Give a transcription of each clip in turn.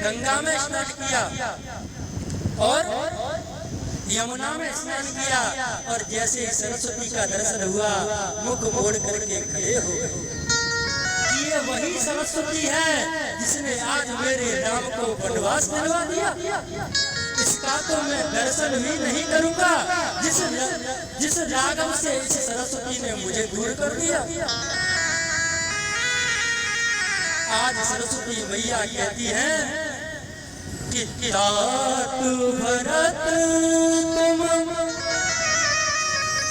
गंगा में स्नान किया और यमुना में स्नान किया और जैसे सरस्वती का दर्शन हुआ मुख मोड़ करके खड़े हो गए। ये वही सरस्वती है जिसने आज मेरे राम को वनवास दिलवा दिया। इसका तो मैं दर्शन भी नहीं करूंगा जिस रागम से इस सरस्वती ने मुझे दूर कर दिया। आज सरस्वती मैया कहती हैं कि तात भरत तुम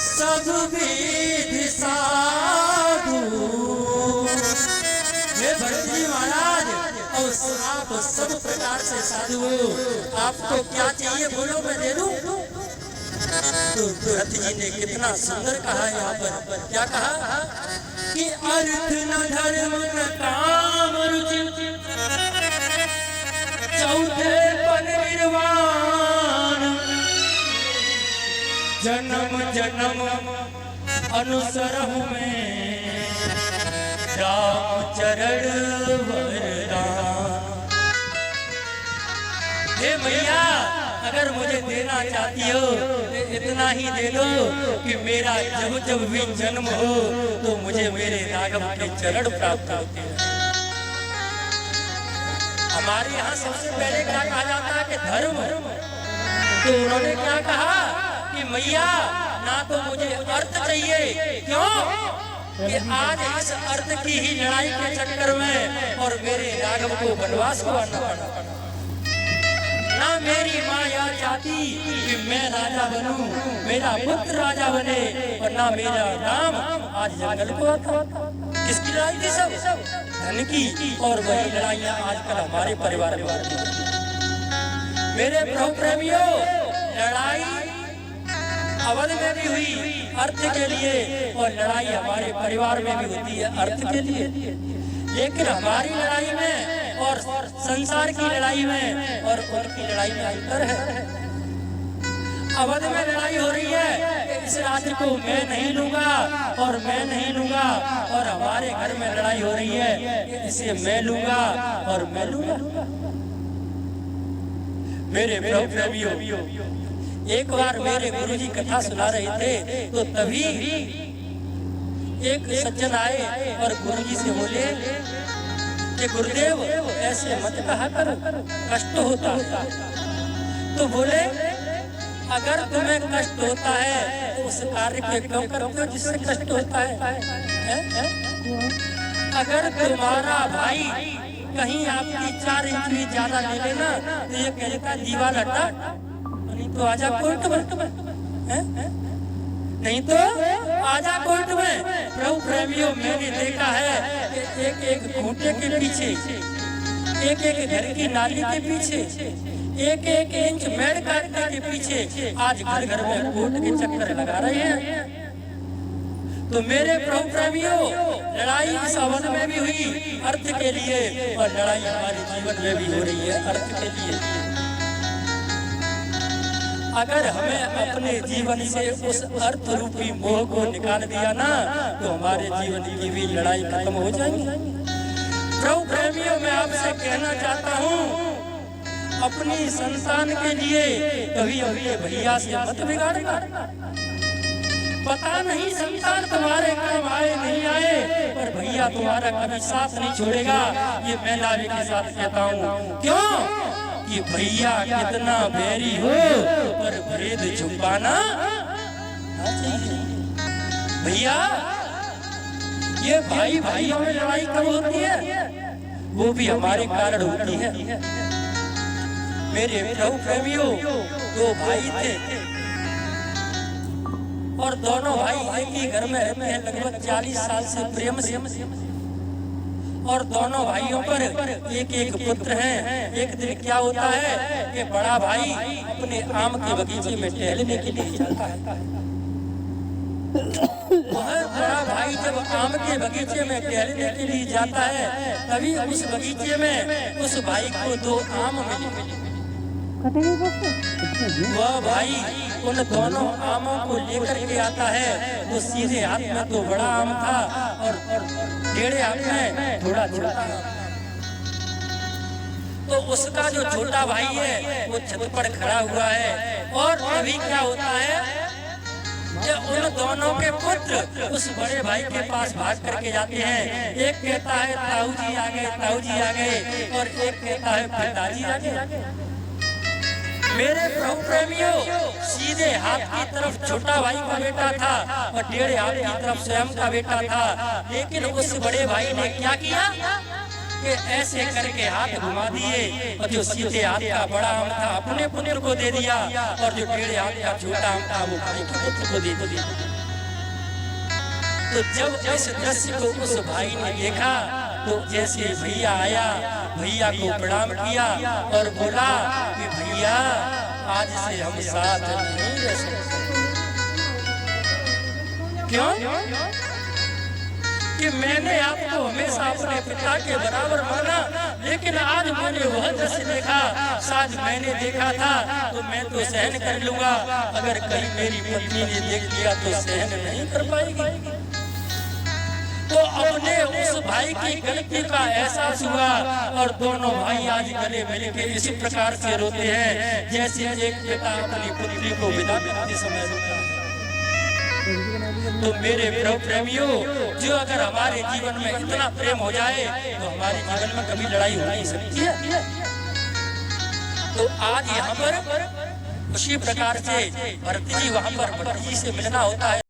सब विधि साधु। भरत जी महाराज और आप सब प्रकार से साधु हो, आपको क्या चाहिए बोलो मैं दे दूं। तो भरत जी ने कितना सुंदर कहा यहाँ पर, क्या कहा कि अर्थ न धर्म न काम रुचि चौथे पन निर्वाण जन्म जन्म अनुसरहु में राम चरण वरदान। हे मैया अगर मुझे देना चाहती हो तो इतना ही दे दो कि मेरा जब जब भी जन्म हो तो मुझे मेरे राघव के चरण प्राप्त होते हैं। हमारे यहाँ सबसे पहले क्या कहा जाता है कि धर्म, तो उन्होंने क्या कहा कि मैया ना तो मुझे अर्थ चाहिए, क्यों कि आज इस अर्थ की ही लड़ाई के चक्कर में और मेरे राघव को वनवास को आना पड़ा। ना मेरी माँ यह चाहती कि मैं राजा बनूं, मेरा पुत्र राजा बने, और ना मेरा राम आज जंगल को आता। किसकी लड़ाई थी? सब धन की। और वही लड़ाइयाँ आजकल हमारे परिवार में होती हैं। मेरे प्रभु प्रेमियों, लड़ाई अवध में भी हुई अर्थ के लिए और लड़ाई हमारे परिवार में भी होती है अर्थ के लिए। लेकिन हमारी लड़ाई में और संसार की लड़ाई में और उनकी लड़ाई में अंतर है। अवध में लड़ाई हो रही है, इस राज्य को मैं नहीं लूंगा और मैं नहीं लूंगा, और हमारे घर में लड़ाई हो रही है, इसे मैं लूंगा और मैं लूंगा। मेरे प्रभु प्रेमियों, एक बार मेरे गुरुजी कथा सुना रहे थे तो तभी एक सज्जन आए और गुरुजी से बोले कि गुरुदेव ऐसे मत कहा करो, कष्ट होता है। तो बोले अगर तुम्हें कष्ट होता है तो उस कार्य को क्यों करते हो जिससे कष्ट होता है? अगर तुम्हारा भाई कहीं आपकी 4 इंच भी ज्यादा ले लेना तो ये कहता दीवार हटा, नहीं तो आजा कोर्ट में, नहीं तो आजा कोर्ट में। प्रभु प्रेमियों, मैंने देखा है कि एक एक खूंटे के पीछे, एक एक घर की नाली के पीछे, एक एक इंच मेड़ काटने के पीछे आज घर घर में कोर्ट के चक्कर लगा रहे हैं। तो मेरे प्रभु प्रेमियों, लड़ाई इस अवध में भी हुई अर्थ के लिए और लड़ाई हमारे जीवन में भी हो रही है अर्थ के लिए। अगर हमें अपने जीवन से उस अर्थ रूपी मोह को निकाल दिया ना तो हमारे जीवन की भी लड़ाई खत्म हो जाएगी। प्रभु प्रेमियों, मैं आपसे कहना चाहता हूँ, अपनी संतान के लिए कभी अपने भैया से मत बिगाड़ना। पता नहीं संतान तुम्हारे काम आए नहीं आए, पर भैया तुम्हारा कभी साथ नहीं छोड़ेगा। ये मैं लावे के साथ कहता हूँ। क्यों कि भैया कितना बैरी हो पर भेद छुपाना ना चाहिए। भैया, ये भाई भाइयों में लड़ाई कब होती है? वो भी हमारे कारण होती है। मेरे प्रभु प्रेमियों, 2 भाई थे और दोनों भाई एक ही घर में रहते हैं लगभग 40 साल से प्रेम से, और दोनों भाइयों पर एक एक पुत्र हैं। एक दिन क्या होता है कि बड़ा भाई अपने आम के बगीचे में टहलने के लिए जाता है। बड़ा भाई जब आम के बगीचे में टहलने के लिए जाता है तभी उस बगीचे में उस भाई को 2 आम मिले। वह भाई उन दोनों आमों को लेकर के आता है तो सीधे हाथ में तो बड़ा आम था और टेढ़े हाथ में थोड़ा छोटा। तो उसका जो छोटा भाई है वो छत पर खड़ा हुआ है। और अभी क्या होता है कि उन दोनों के पुत्र उस बड़े भाई के पास भाग करके जाते हैं। एक कहता है ताऊ जी आ गए, ताऊ जी आ गए, और एक कहता है पिताजी आ गए। मेरे प्रभु प्रेमियों, सीधे हाथ की तरफ छोटा भाई का बेटा था और टेढ़े हाथ की तरफ स्वयं का बेटा था। लेकिन उस बड़े भाई ने क्या किया कि ऐसे करके हाथ घुमा दिए और जो सीधे हाथ का बड़ा आम था अपने पुत्र को दे दिया और जो टेढ़े हाथ का छोटा आम था वो भाई के पुत्र को दे दिया। तो जब इस दृश्य को उस भाई ने देखा तो जैसे भैया आया, भैया को प्रणाम किया और बोला कि भैया आज से हम साथ नहीं रह सकते। क्यों? कि मैंने आपको हमेशा अपने पिता के बराबर माना, लेकिन आज मैंने वह दृश्य देखा, शायद मैंने देखा था तो मैं तो सहन कर लूंगा, अगर कहीं मेरी पत्नी ने देख लिया तो सहन नहीं कर पाएगी। तो अपने उस भाई की गलती का एहसास हुआ और दोनों भाई आज गले मिल के इसी प्रकार से रोते हैं जैसे एक पिता अपनी पुत्री को विदा करते समय रोता है। तो मेरे प्रभु प्रेमियों, जो अगर हमारे जीवन में इतना प्रेम हो जाए तो हमारे जीवन में कभी लड़ाई हो नहीं सकती है। तो आज यहाँ पर उसी प्रकार से भरत जी वहाँ पर भरत जी से मिलना होता है।